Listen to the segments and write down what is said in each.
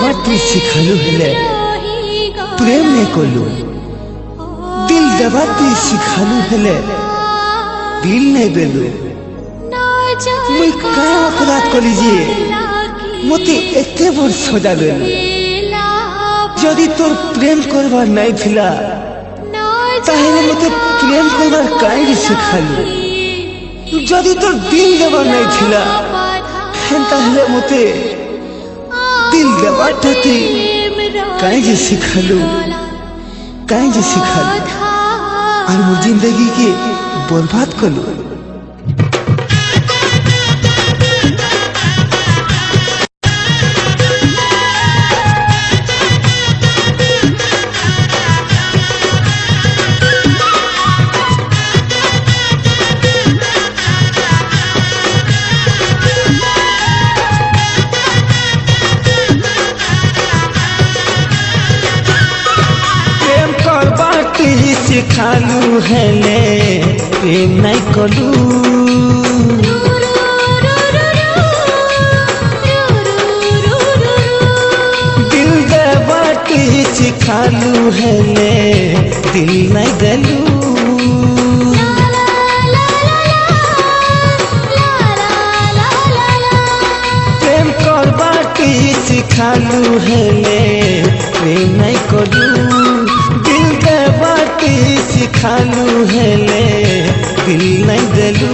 करवा तू सिखालू हेले प्रेम नहीं कलू दिल दबा तू सिखालू हेले दिल नहीं देलू मुई का अपराध कली जे मते एते बड़ सजा देलू जदि तोर प्रेम करवा नहीं थिला ताहेले मते प्रेम करवा काहे सिखालू जदि तोर दिल देवा नहीं थिला ताहेले मते दिल देवा ठाती काहे जे सिखालू काहे जे सिखालू और मोर जिंदगी के बर्बाद कलू। सिखालू हेले प्रेम नहीं कलू दिल देवा सिखालू हेले दिल नहीं देलू प्रेम करवा सिखालू हेले प्रेम नहीं कलू सिखालू हेले दिल नहीं देलू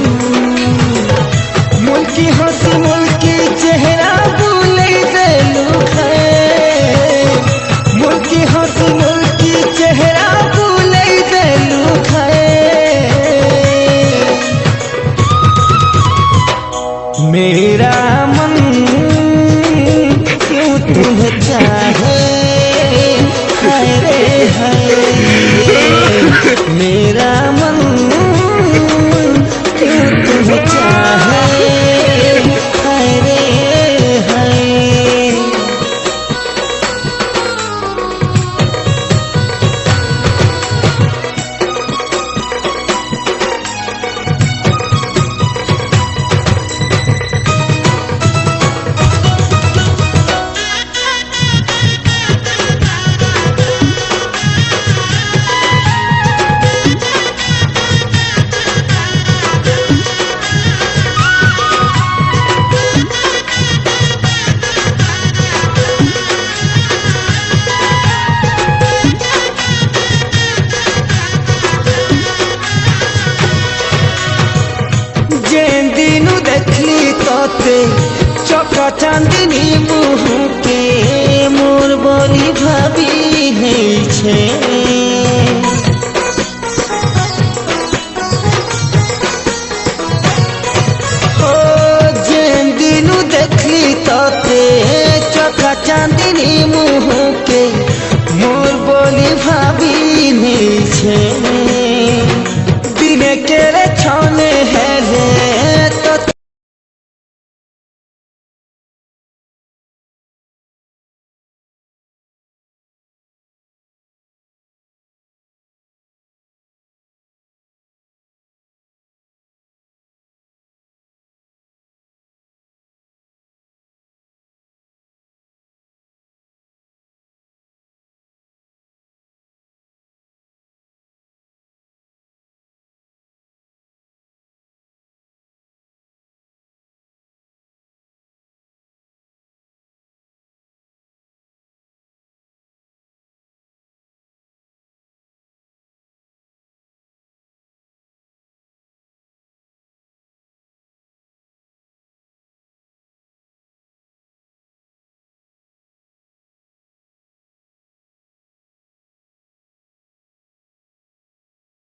मुल्की हंसी मुल्की चेहरा भूले देलू है मुल्की हंसी मुल्की चेहरा भूले देलू है मेरा मन क्यों तुम्हें चाहे हाय रे हाय मेरा मन क्यों तुम्हें चाहे हाय रे हाय देखली तोते चका चांदनी मुँह के मोर बड़ी भाभी है छे